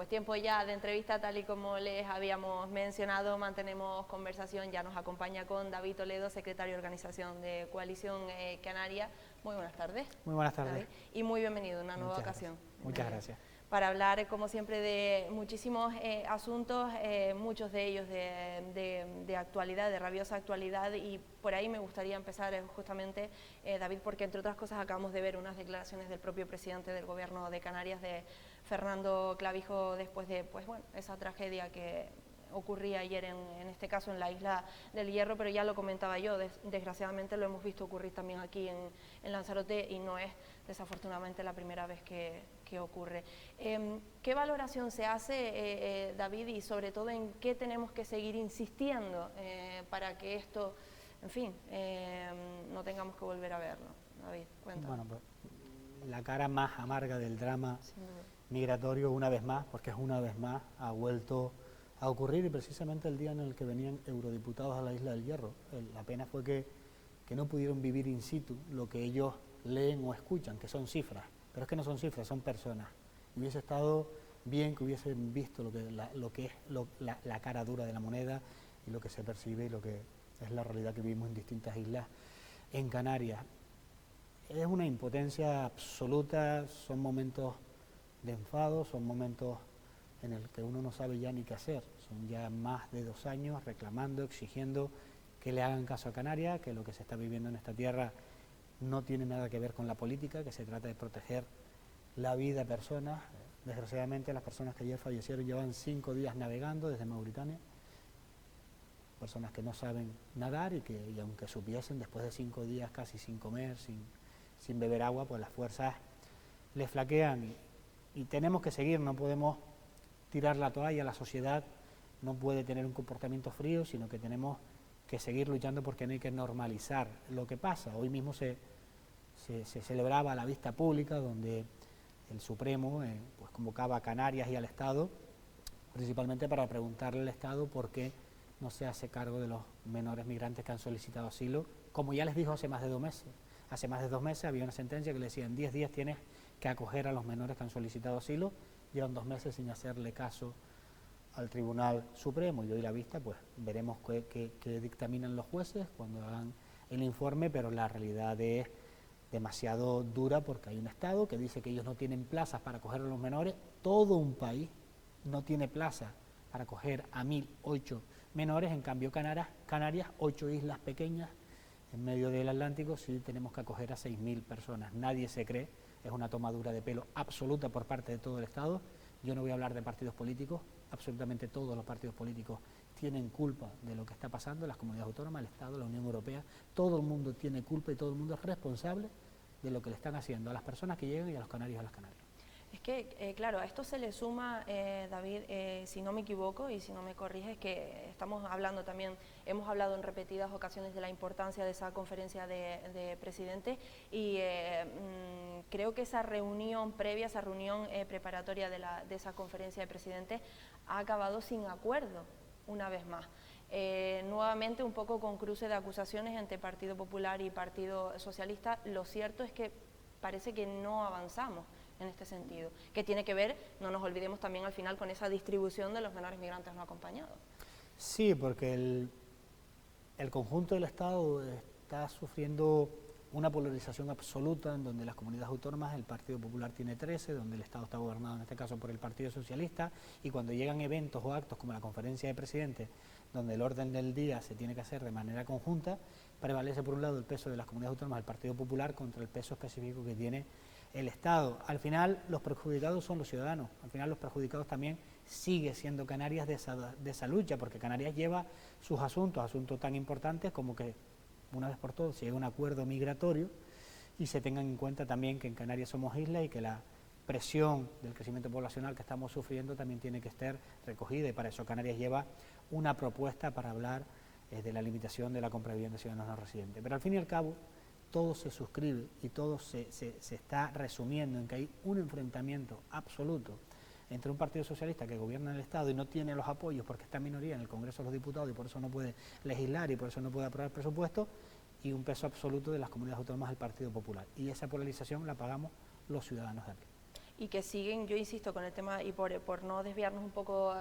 pues tiempo ya de entrevista, tal y como les habíamos mencionado, mantenemos conversación, ya nos acompaña con David Toledo, secretario de Organización de Coalición Canaria. Muy buenas tardes. Muy buenas tardes. David, y muy bienvenido a una nueva ocasión. Muchas gracias. Para hablar, como siempre, de muchísimos asuntos, muchos de ellos de actualidad, de rabiosa actualidad, y por ahí me gustaría empezar justamente, David, porque entre otras cosas acabamos de ver unas declaraciones del propio presidente del Gobierno de Canarias, de Fernando Clavijo, después de esa tragedia que ocurría ayer en este caso en la isla del Hierro, pero ya lo comentaba yo, desgraciadamente lo hemos visto ocurrir también aquí en Lanzarote, y no es desafortunadamente la primera vez que ocurre. ¿Qué valoración se hace, David, y sobre todo en qué tenemos que seguir insistiendo para que esto, en fin, no tengamos que volver a verlo? David, cuéntame. Bueno, pues la cara más amarga del drama migratorio, una vez más, porque es una vez más, ha vuelto a ocurrir, y precisamente el día en el que venían eurodiputados a la isla del Hierro. La pena fue que no pudieron vivir in situ lo que ellos leen o escuchan, que son cifras, pero es que no son cifras, son personas. Hubiese estado bien que hubiesen visto lo que es la cara dura de la moneda y lo que se percibe y lo que es la realidad que vivimos en distintas islas en Canarias. Es una impotencia absoluta, son momentos de enfado, son momentos en el que uno no sabe ya ni qué hacer. Son ya más de 2 años reclamando, exigiendo que le hagan caso a Canarias, que lo que se está viviendo en esta tierra no tiene nada que ver con la política, que se trata de proteger la vida de personas. Desgraciadamente las personas que ayer fallecieron llevan 5 días navegando desde Mauritania, personas que no saben nadar y aunque supiesen, después de 5 días casi sin comer, sin beber agua, pues las fuerzas les flaquean y tenemos que seguir, no podemos tirar la toalla. La sociedad no puede tener un comportamiento frío, sino que tenemos que seguir luchando porque no hay que normalizar lo que pasa. Hoy mismo se celebraba la vista pública donde el Supremo pues convocaba a Canarias y al Estado, principalmente para preguntarle al Estado por qué no se hace cargo de los menores migrantes que han solicitado asilo, como ya les dijo hace más de 2 meses. Hace más de 2 meses había una sentencia que le decía: en 10 días tienes que acoger a los menores que han solicitado asilo. Llevan 2 meses sin hacerle caso al Tribunal Supremo, y hoy la vista, pues veremos qué dictaminan los jueces cuando hagan el informe, pero la realidad es demasiado dura porque hay un Estado que dice que ellos no tienen plazas para acoger a los menores. Todo un país no tiene plazas para acoger a 1.008 menores, en cambio Canarias, 8 islas pequeñas en medio del Atlántico, sí tenemos que acoger a 6.000 personas. Nadie se cree, es una tomadura de pelo absoluta por parte de todo el Estado. Yo no voy a hablar de partidos políticos, absolutamente todos los partidos políticos tienen culpa de lo que está pasando, las comunidades autónomas, el Estado, la Unión Europea, todo el mundo tiene culpa y todo el mundo es responsable de lo que le están haciendo a las personas que llegan y a los canarios y a las canarias. Es que, claro, a esto se le suma, David, si no me equivoco y si no me corriges, que estamos hablando también, hemos hablado en repetidas ocasiones de la importancia de esa conferencia de presidentes, y creo que esa reunión previa, esa reunión preparatoria de esa conferencia de presidentes ha acabado sin acuerdo, una vez más. Nuevamente un poco con cruce de acusaciones entre Partido Popular y Partido Socialista. Lo cierto es que parece que no avanzamos en este sentido, que tiene que ver, no nos olvidemos también al final, con esa distribución de los menores migrantes no acompañados. Sí, porque el conjunto del Estado está sufriendo una polarización absoluta, en donde las comunidades autónomas, el Partido Popular tiene 13, donde el Estado está gobernado en este caso por el Partido Socialista, y cuando llegan eventos o actos como la conferencia de presidentes, donde el orden del día se tiene que hacer de manera conjunta, prevalece por un lado el peso de las comunidades autónomas del Partido Popular contra el peso específico que tiene el Estado. Al final los perjudicados son los ciudadanos, al final los perjudicados también sigue siendo Canarias de esa lucha, porque Canarias lleva sus asuntos tan importantes como que una vez por todas se llegue a un acuerdo migratorio y se tengan en cuenta también que en Canarias somos isla y que la presión del crecimiento poblacional que estamos sufriendo también tiene que estar recogida, y para eso Canarias lleva una propuesta para hablar de la limitación de la compra de viviendas de ciudadanos no residentes. Pero al fin y al cabo todo se suscribe y todo se está resumiendo en que hay un enfrentamiento absoluto entre un partido socialista que gobierna el Estado y no tiene los apoyos porque está en minoría en el Congreso de los Diputados y por eso no puede legislar y por eso no puede aprobar presupuestos, y un peso absoluto de las comunidades autónomas del Partido Popular. Y esa polarización la pagamos los ciudadanos de aquí. y que siguen, yo insisto con el tema, y por no desviarnos un poco,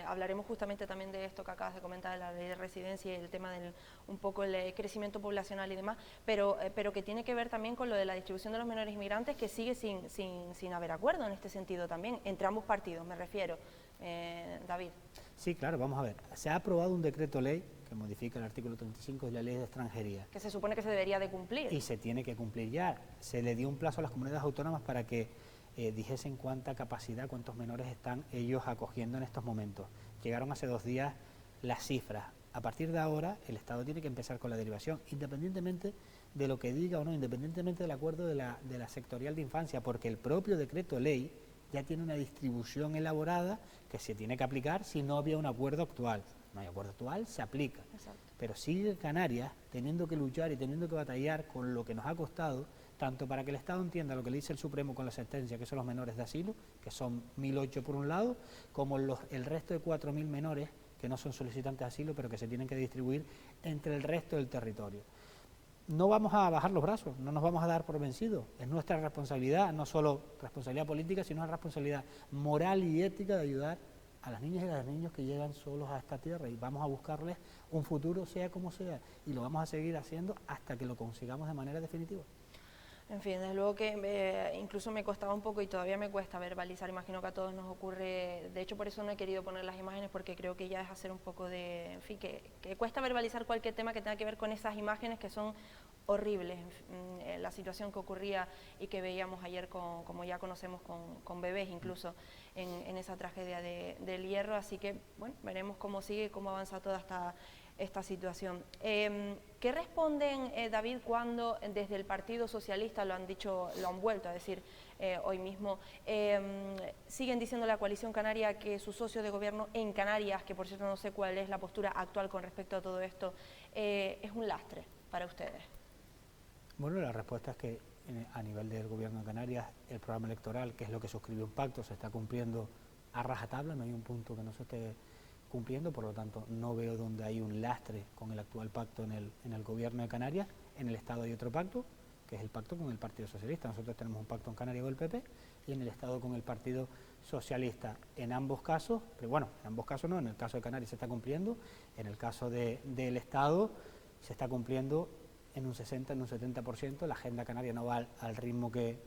hablaremos justamente también de esto que acabas de comentar, de la ley de residencia y el tema del un poco el crecimiento poblacional y demás, pero que tiene que ver también con lo de la distribución de los menores inmigrantes, que sigue sin haber acuerdo en este sentido también, entre ambos partidos, me refiero. David. Sí, claro, vamos a ver. Se ha aprobado un decreto ley que modifica el artículo 35 de la Ley de Extranjería. Que se supone que se debería de cumplir. Y se tiene que cumplir ya. Se le dio un plazo a las comunidades autónomas para que dijesen cuánta capacidad, cuántos menores están ellos acogiendo en estos momentos. Llegaron hace 2 días las cifras. A partir de ahora, el Estado tiene que empezar con la derivación, independientemente de lo que diga o no, independientemente del acuerdo de la sectorial de infancia, porque el propio decreto ley ya tiene una distribución elaborada que se tiene que aplicar si no había un acuerdo actual. No hay acuerdo actual, se aplica. Exacto. Pero sigue Canarias teniendo que luchar y teniendo que batallar con lo que nos ha costado, tanto para que el Estado entienda lo que le dice el Supremo con la sentencia, que son los menores de asilo, que son 1.008 por un lado, como el resto de 4.000 menores que no son solicitantes de asilo, pero que se tienen que distribuir entre el resto del territorio. No vamos a bajar los brazos, no nos vamos a dar por vencidos. Es nuestra responsabilidad, no solo responsabilidad política, sino una responsabilidad moral y ética de ayudar a las niñas y a los niños que llegan solos a esta tierra, y vamos a buscarles un futuro sea como sea, y lo vamos a seguir haciendo hasta que lo consigamos de manera definitiva. En fin, desde luego que incluso me costaba un poco y todavía me cuesta verbalizar, imagino que a todos nos ocurre, de hecho por eso no he querido poner las imágenes, porque creo que ya es hacer un poco de, en fin, que cuesta verbalizar cualquier tema que tenga que ver con esas imágenes que son horribles, la situación que ocurría y que veíamos ayer, como ya conocemos, con bebés incluso en esa tragedia del Hierro, así que bueno, veremos cómo sigue, cómo avanza toda esta situación. ¿Qué responden, David, cuando desde el Partido Socialista lo han vuelto a decir hoy mismo, siguen diciendo la coalición canaria que su socio de gobierno en Canarias, que por cierto no sé cuál es la postura actual con respecto a todo esto, es un lastre para ustedes? Bueno, la respuesta es que a nivel del gobierno de Canarias, el programa electoral, que es lo que suscribió un pacto, se está cumpliendo a rajatabla, no hay un punto que no se esté cumpliendo, por lo tanto no veo donde hay un lastre con el actual pacto en el gobierno de Canarias. En el Estado hay otro pacto, que es el pacto con el Partido Socialista. Nosotros tenemos un pacto en Canarias con el PP y en el Estado con el Partido Socialista. En ambos casos, pero bueno, en ambos casos no, en el caso de Canarias se está cumpliendo, en el caso del Estado se está cumpliendo en un 60, en un 70%, la agenda canaria no va al ritmo que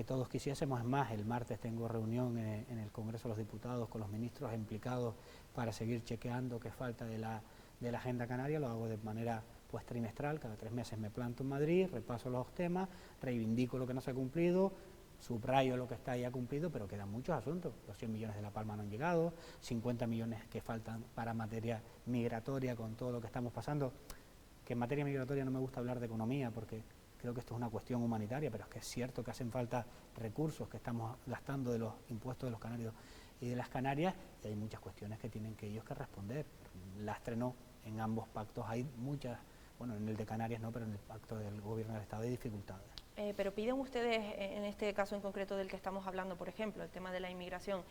todos quisiésemos. Es más, el martes tengo reunión en el Congreso de los Diputados con los ministros implicados para seguir chequeando qué falta de la agenda canaria. Lo hago de manera pues trimestral, cada 3 meses me planto en Madrid, repaso los temas, reivindico lo que no se ha cumplido, subrayo lo que está ya cumplido, pero quedan muchos asuntos. Los 100 millones de La Palma no han llegado, 50 millones que faltan para materia migratoria con todo lo que estamos pasando, que en materia migratoria no me gusta hablar de economía porque creo que esto es una cuestión humanitaria, pero es que es cierto que hacen falta recursos que estamos gastando de los impuestos de los canarios y de las Canarias, y hay muchas cuestiones que tienen que ellos que responder. Lastre no, en ambos pactos hay muchas, bueno, en el de Canarias no, pero en el pacto del gobierno del Estado hay dificultades. Pero piden ustedes, en este caso en concreto del que estamos hablando, por ejemplo, el tema de la inmigración,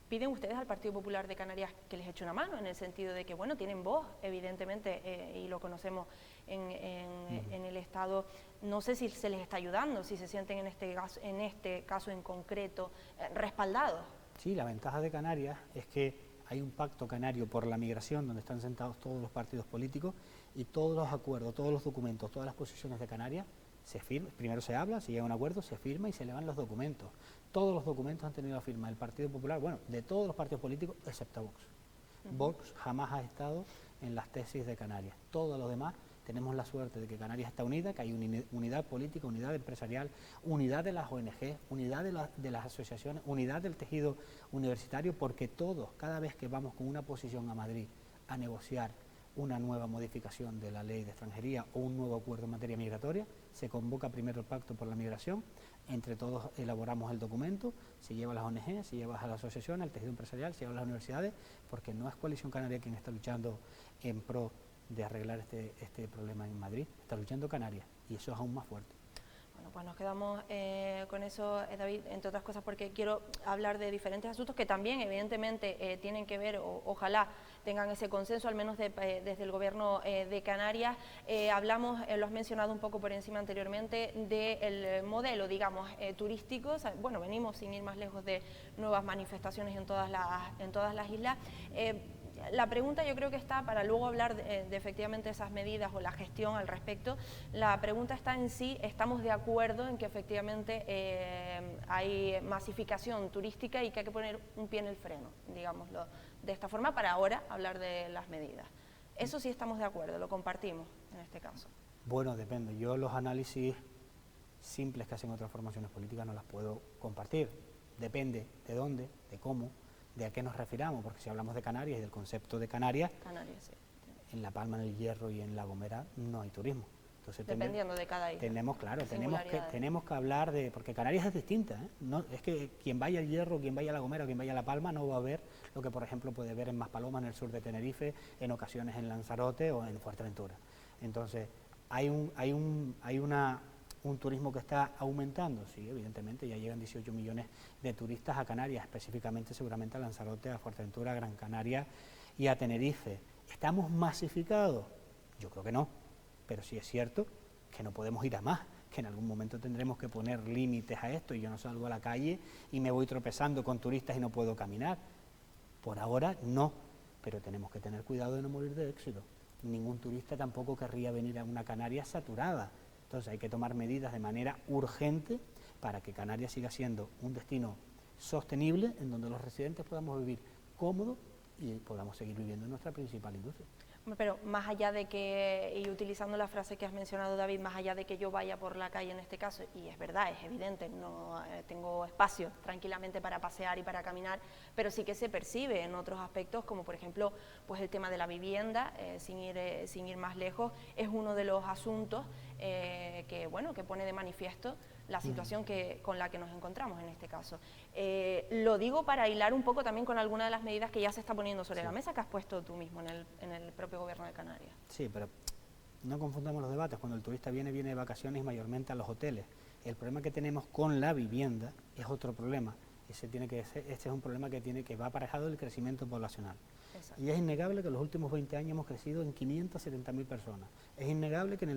piden ustedes al Partido Popular de Canarias que les eche una mano, en el sentido de que, bueno, tienen voz, evidentemente, y lo conocemos en el Estado. No sé si se les está ayudando, si se sienten en este caso en concreto respaldados. Sí, la ventaja de Canarias es que hay un pacto canario por la migración donde están sentados todos los partidos políticos y todos los acuerdos, todos los documentos, todas las posiciones de Canarias se firma. Primero se habla, se llega a un acuerdo, se firma y se elevan los documentos. Todos los documentos han tenido la firma del Partido Popular, bueno, de todos los partidos políticos, excepto Vox. Vox jamás ha estado en las tesis de Canarias. Todos los demás tenemos la suerte de que Canarias está unida, que hay unidad política, unidad empresarial, unidad de las ONG, unidad de las asociaciones, unidad del tejido universitario, porque todos, cada vez que vamos con una posición a Madrid a negociar una nueva modificación de la ley de extranjería o un nuevo acuerdo en materia migratoria, se convoca primero el pacto por la migración, entre todos elaboramos el documento, se lleva a las ONG, se lleva a las asociaciones, al tejido empresarial, se lleva a las universidades, porque no es Coalición Canaria quien está luchando en pro de arreglar este problema en Madrid, está luchando Canarias, y eso es aún más fuerte. Bueno, pues nos quedamos con eso, David, entre otras cosas porque quiero hablar de diferentes asuntos que también evidentemente tienen que ver, ojalá tengan ese consenso, al menos desde el Gobierno de Canarias. Hablamos, lo has mencionado un poco por encima anteriormente, del modelo, digamos, turístico. O sea, bueno, venimos sin ir más lejos de nuevas manifestaciones en todas las islas. La pregunta yo creo que está, para luego hablar de efectivamente esas medidas o la gestión al respecto, la pregunta está en si estamos de acuerdo en que efectivamente hay masificación turística y que hay que poner un pie en el freno, digámoslo de esta forma, para ahora hablar de las medidas. Eso sí estamos de acuerdo, lo compartimos en este caso. Bueno, depende. Yo los análisis simples que hacen otras formaciones políticas no las puedo compartir. Depende de dónde, de cómo, de a qué nos refiramos, porque si hablamos de Canarias y del concepto de Canarias, Sí. En La Palma, en el Hierro y en La Gomera no hay turismo. Entonces, dependiendo de cada isla. Tenemos que hablar de, porque Canarias es distinta, ¿eh? No, es que quien vaya al Hierro, quien vaya a La Gomera o quien vaya a La Palma no va a ver lo que por ejemplo puede ver en Maspalomas, en el sur de Tenerife, en ocasiones en Lanzarote o en Fuerteventura. Entonces, hay un turismo que está aumentando, sí, evidentemente, ya llegan 18 millones de turistas a Canarias, específicamente seguramente a Lanzarote, a Fuerteventura, a Gran Canaria y a Tenerife. ¿Estamos masificados? Yo creo que no, pero sí es cierto que no podemos ir a más, que en algún momento tendremos que poner límites a esto y yo no salgo a la calle y me voy tropezando con turistas y no puedo caminar. Por ahora no, pero tenemos que tener cuidado de no morir de éxito. Ningún turista tampoco querría venir a una Canarias saturada. Entonces hay que tomar medidas de manera urgente para que Canarias siga siendo un destino sostenible en donde los residentes podamos vivir cómodos y podamos seguir viviendo en nuestra principal industria. Pero más allá de que, y utilizando la frase que has mencionado, David, más allá de que yo vaya por la calle en este caso, y es verdad, es evidente, no tengo espacio tranquilamente para pasear y para caminar, pero sí que se percibe en otros aspectos, como por ejemplo pues el tema de la vivienda, sin ir más lejos, es uno de los asuntos que pone de manifiesto la situación con la que nos encontramos en este caso. Lo digo para hilar un poco también con alguna de las medidas que ya se está poniendo sobre la mesa, que has puesto tú mismo en el propio Gobierno de Canarias. Sí, pero no confundamos los debates. Cuando el turista viene de vacaciones mayormente a los hoteles. El problema que tenemos con la vivienda es otro problema. Este es un problema que va aparejado del crecimiento poblacional. Exacto. Y es innegable que en los últimos 20 años hemos crecido en 570.000 personas. Es innegable que en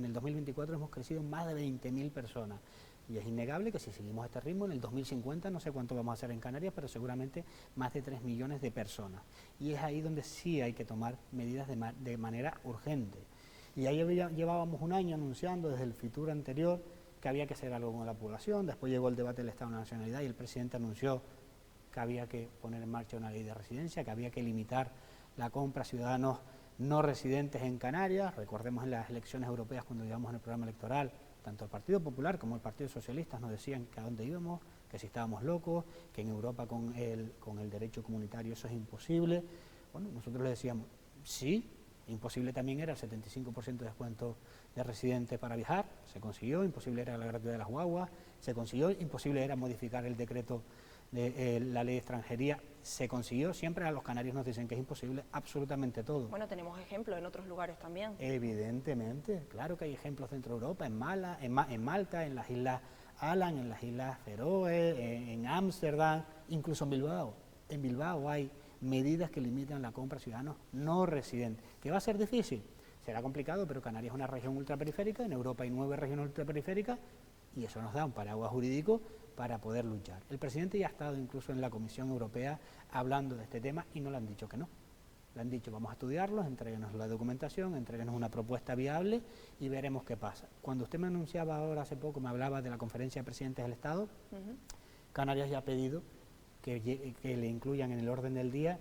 el 2024 hemos crecido en más de 20.000 personas. Y es innegable que si seguimos este ritmo, en el 2050 no sé cuánto vamos a hacer en Canarias, pero seguramente más de 3 millones de personas. Y es ahí donde sí hay que tomar medidas de manera urgente. Y ahí llevábamos un año anunciando desde el Fitur anterior que había que hacer algo con la población. Después llegó el debate del Estado de la Nacionalidad y el presidente anunció que había que poner en marcha una ley de residencia, que había que limitar la compra a ciudadanos no residentes en Canarias. Recordemos en las elecciones europeas, cuando llevamos en el programa electoral, tanto el Partido Popular como el Partido Socialista nos decían que a dónde íbamos, que si estábamos locos, que en Europa con el derecho comunitario eso es imposible. Bueno, nosotros le decíamos, sí, imposible también era el 75% de descuento de residentes para viajar, se consiguió, imposible era la gratuidad de las guaguas, se consiguió, imposible era modificar el decreto de la ley de extranjería, se consiguió. Siempre a los canarios nos dicen que es imposible absolutamente todo. Bueno, tenemos ejemplos en otros lugares también. Evidentemente, claro que hay ejemplos dentro de Europa, en Malta, en las islas Alan, en las islas Feroe, en Ámsterdam, incluso en Bilbao. En Bilbao hay medidas que limitan la compra a ciudadanos no residentes. ¿Qué va a ser difícil? Será complicado, pero Canarias es una región ultraperiférica, en Europa hay 9 regiones ultraperiféricas y eso nos da un paraguas jurídico para poder luchar. El presidente ya ha estado incluso en la Comisión Europea hablando de este tema y no le han dicho que no. Le han dicho, vamos a estudiarlo, entréguenos la documentación, entréguenos una propuesta viable y veremos qué pasa. Cuando usted me anunciaba ahora hace poco, me hablaba de la conferencia de presidentes del Estado, Canarias ya ha pedido que le incluyan en el orden del día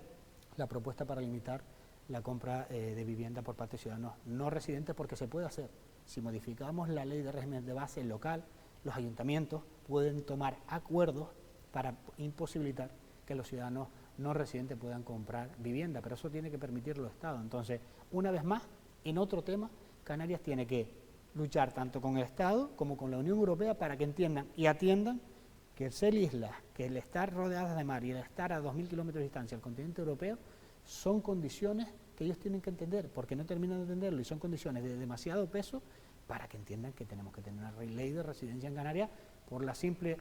la propuesta para limitar la compra de vivienda por parte de ciudadanos no residentes, porque se puede hacer. Si modificamos la ley de régimen de base local, los ayuntamientos pueden tomar acuerdos para imposibilitar que los ciudadanos no residentes puedan comprar vivienda, pero eso tiene que permitirlo el Estado. Entonces, una vez más, en otro tema, Canarias tiene que luchar tanto con el Estado como con la Unión Europea para que entiendan y atiendan que el ser islas, que el estar rodeadas de mar y el estar a 2.000 kilómetros de distancia del continente europeo son condiciones que ellos tienen que entender, porque no terminan de entenderlo y son condiciones de demasiado peso para que entiendan que tenemos que tener una ley de residencia en Canarias por la simple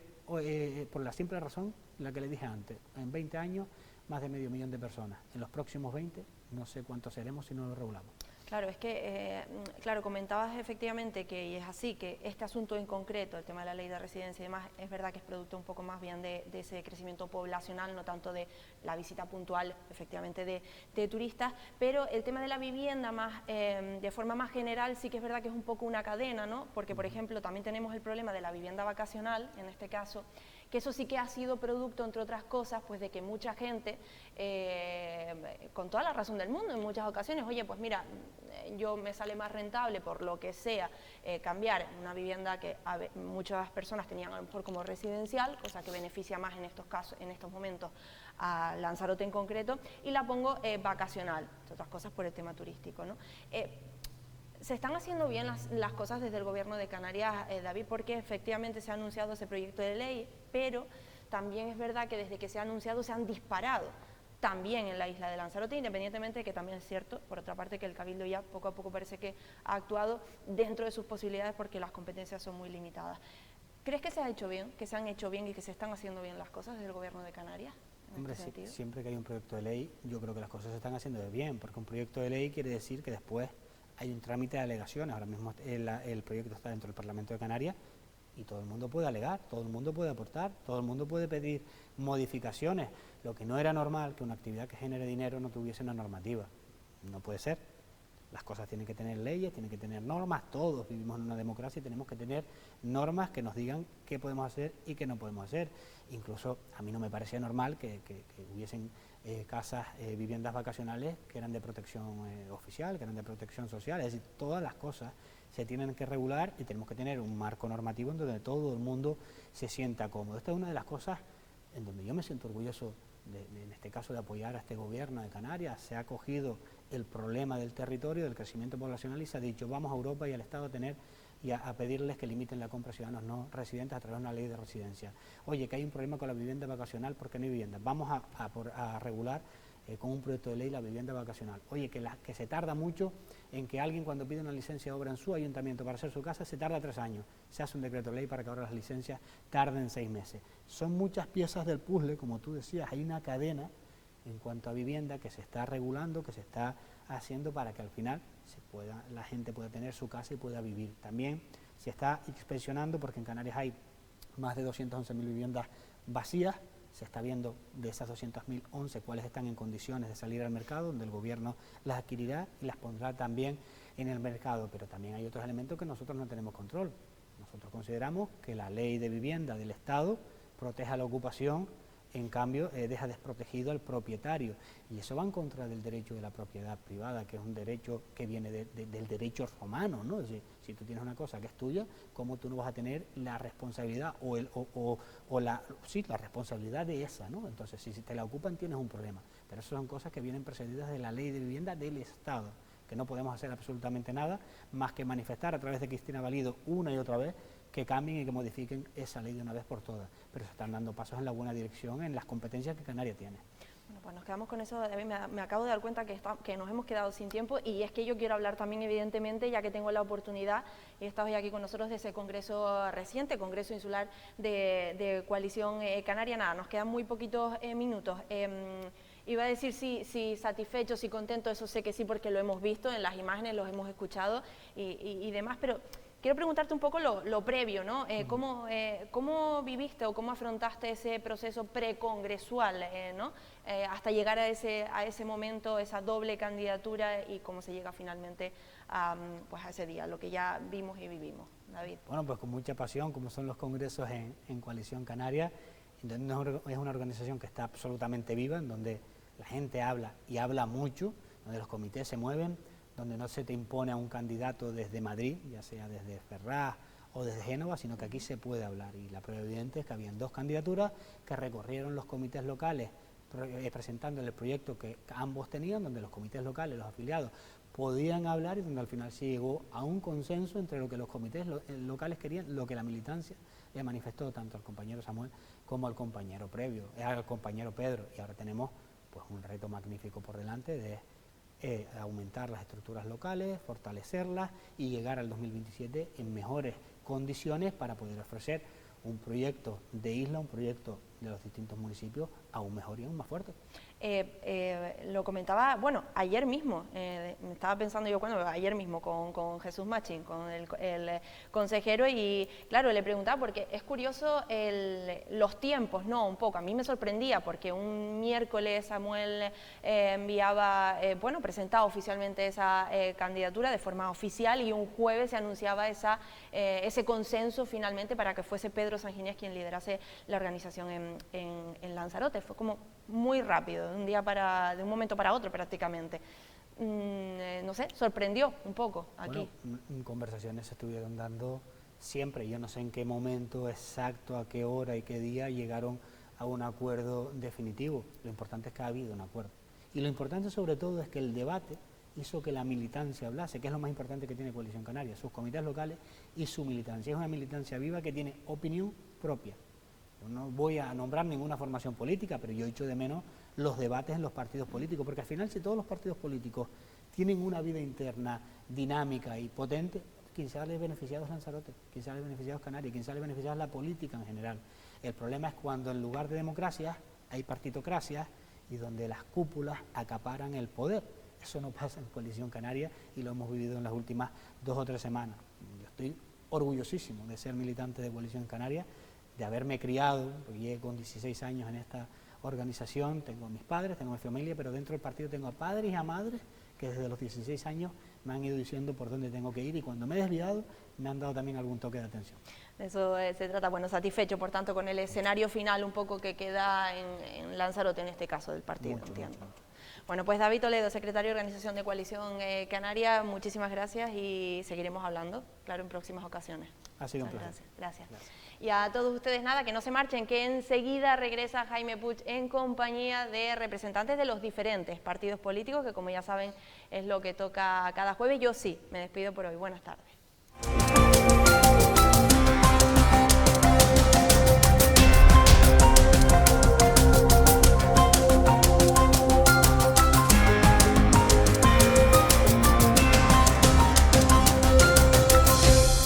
razón, la que le dije antes, en 20 años más de 500.000 de personas, en los próximos 20 no sé cuántos seremos si no lo regulamos. Claro, es que, claro, comentabas efectivamente que, y es así, que este asunto en concreto, el tema de la ley de residencia y demás, es verdad que es producto un poco más bien de ese crecimiento poblacional, no tanto de la visita puntual, efectivamente, de turistas, pero el tema de la vivienda más, de forma más general, sí que es verdad que es un poco una cadena, ¿no? Porque, por ejemplo, también tenemos el problema de la vivienda vacacional, en este caso, que eso sí que ha sido producto, entre otras cosas, pues de que mucha gente, con toda la razón del mundo en muchas ocasiones, oye, pues mira, yo me sale más rentable por lo que sea cambiar una vivienda que muchas personas tenían a lo mejor como residencial, cosa que beneficia más en estos casos, en estos momentos a Lanzarote en concreto, y la pongo vacacional, entre otras cosas por el tema turístico, ¿no? Se están haciendo bien las cosas desde el Gobierno de Canarias, David, porque efectivamente se ha anunciado ese proyecto de ley, pero también es verdad que desde que se ha anunciado se han disparado también en la isla de Lanzarote, independientemente de que también es cierto, por otra parte, que el Cabildo ya poco a poco parece que ha actuado dentro de sus posibilidades porque las competencias son muy limitadas. ¿Crees que se ha hecho bien, que se han hecho bien y que se están haciendo bien las cosas desde el Gobierno de Canarias? Hombre, siempre que hay un proyecto de ley, yo creo que las cosas se están haciendo bien, porque un proyecto de ley quiere decir que después hay un trámite de alegaciones. Ahora mismo el proyecto está dentro del Parlamento de Canarias y todo el mundo puede alegar, todo el mundo puede aportar, todo el mundo puede pedir modificaciones. Lo que no era normal que una actividad que genere dinero no tuviese una normativa. No puede ser. Las cosas tienen que tener leyes, tienen que tener normas, todos vivimos en una democracia y tenemos que tener normas que nos digan qué podemos hacer y qué no podemos hacer. Incluso a mí no me parecía normal que hubiesen casas, viviendas vacacionales que eran de protección oficial, que eran de protección social, es decir, todas las cosas se tienen que regular y tenemos que tener un marco normativo en donde todo el mundo se sienta cómodo. Esta es una de las cosas en donde yo me siento orgulloso, en este caso, de apoyar a este Gobierno de Canarias. Se ha cogido el problema del territorio, del crecimiento poblacional y se ha dicho, vamos a Europa y al Estado a pedirles que limiten la compra a ciudadanos no residentes a través de una ley de residencia. Oye, que hay un problema con la vivienda vacacional porque no hay vivienda. Vamos a regular con un proyecto de ley la vivienda vacacional. Oye, que se tarda mucho en que alguien cuando pide una licencia de obra en su ayuntamiento para hacer su casa, se tarda 3 años. Se hace un decreto de ley para que ahora las licencias tarden 6 meses. Son muchas piezas del puzzle, como tú decías, hay una cadena en cuanto a vivienda que se está regulando, que se está haciendo para que al final la gente pueda tener su casa y pueda vivir. También se está inspeccionando, porque en Canarias hay más de 211.000 viviendas vacías. Se está viendo de esas 200.011 cuáles están en condiciones de salir al mercado, donde el Gobierno las adquirirá y las pondrá también en el mercado. Pero también hay otros elementos que nosotros no tenemos control. Nosotros consideramos que la ley de vivienda del Estado protege la ocupación, en cambio deja desprotegido al propietario, y eso va en contra del derecho de la propiedad privada, que es un derecho que viene del derecho romano, ¿no? Es decir, si tú tienes una cosa que es tuya, ¿cómo tú no vas a tener la responsabilidad la responsabilidad de esa, ¿no? Entonces, si te la ocupan tienes un problema, pero eso son cosas que vienen precedidas de la ley de vivienda del Estado, que no podemos hacer absolutamente nada más que manifestar a través de Cristina Valido una y otra vez que cambien y que modifiquen esa ley de una vez por todas, pero se están dando pasos en la buena dirección en las competencias que Canarias tiene. Bueno, pues nos quedamos con eso. David, me acabo de dar cuenta que nos hemos quedado sin tiempo, y es que yo quiero hablar también, evidentemente, ya que tengo la oportunidad, y he estado hoy aquí con nosotros, de ese congreso reciente, Congreso Insular de Coalición Canaria. Nada, nos quedan muy poquitos minutos. Iba a decir si satisfecho, si contento, eso sé que sí, porque lo hemos visto en las imágenes, los hemos escuchado y demás, pero quiero preguntarte un poco lo previo, ¿no? ¿Cómo viviste o cómo afrontaste ese proceso precongresual, ¿no? Hasta llegar a ese momento, esa doble candidatura, y cómo se llega finalmente pues a ese día, lo que ya vimos y vivimos, David? Bueno, pues con mucha pasión, como son los congresos en Coalición Canaria. Es una organización que está absolutamente viva, en donde la gente habla y habla mucho, donde los comités se mueven, donde no se te impone a un candidato desde Madrid, ya sea desde Ferraz o desde Génova, sino que aquí se puede hablar. Y la prueba evidente es que habían 2 candidaturas que recorrieron los comités locales presentando el proyecto que ambos tenían, donde los comités locales, los afiliados, podían hablar y donde al final se llegó a un consenso entre lo que los comités locales querían, lo que la militancia le manifestó tanto al compañero Samuel como al compañero Pedro. Y ahora tenemos pues un reto magnífico por delante de aumentar las estructuras locales, fortalecerlas y llegar al 2027 en mejores condiciones para poder ofrecer un proyecto de isla, un proyecto de los distintos municipios aún mejor y aún más fuerte. Lo comentaba, bueno, ayer mismo, me estaba pensando yo ayer mismo con Jesús Machín, con el consejero, y claro, le preguntaba porque es curioso los tiempos, ¿no? Un poco, a mí me sorprendía porque un miércoles Samuel enviaba, presentaba oficialmente esa candidatura de forma oficial y un jueves se anunciaba ese consenso finalmente para que fuese Pedro Sanginés quien liderase la organización en Lanzarote. Fue como muy rápido, de un momento para otro prácticamente. No sé, sorprendió un poco aquí. Bueno, conversaciones se estuvieron dando siempre, yo no sé en qué momento exacto, a qué hora y qué día llegaron a un acuerdo definitivo. Lo importante es que ha habido un acuerdo. Y lo importante sobre todo es que el debate hizo que la militancia hablase, que es lo más importante que tiene Coalición Canaria, sus comités locales y su militancia. Es una militancia viva que tiene opinión propia. Yo no voy a nombrar ninguna formación política, pero yo echo de menos los debates en los partidos políticos, porque al final si todos los partidos políticos tienen una vida interna dinámica y potente, quien sale beneficiado es Lanzarote, quien sale beneficiado es Canarias, quien sale beneficiado es la política en general. El problema es cuando en lugar de democracia hay partitocracias y donde las cúpulas acaparan el poder. Eso no pasa en Coalición Canaria y lo hemos vivido en las últimas 2 o 3 semanas. Yo estoy orgullosísimo de ser militante de Coalición Canaria, de haberme criado, porque llegué con 16 años en esta organización, tengo a mis padres, tengo a mi familia, pero dentro del partido tengo a padres y a madres que desde los 16 años me han ido diciendo por dónde tengo que ir y cuando me he desviado me han dado también algún toque de atención. De eso se trata, bueno, satisfecho por tanto con el escenario final un poco que queda en Lanzarote en este caso del partido, entiendo. Bueno, pues David Toledo, secretario de Organización de Coalición Canaria, muchísimas gracias y seguiremos hablando, claro, en próximas ocasiones. Ha sido un placer. Gracias. Y a todos ustedes nada, que no se marchen, que enseguida regresa Jaime Puig en compañía de representantes de los diferentes partidos políticos, que como ya saben es lo que toca cada jueves. Yo sí, me despido por hoy. Buenas tardes.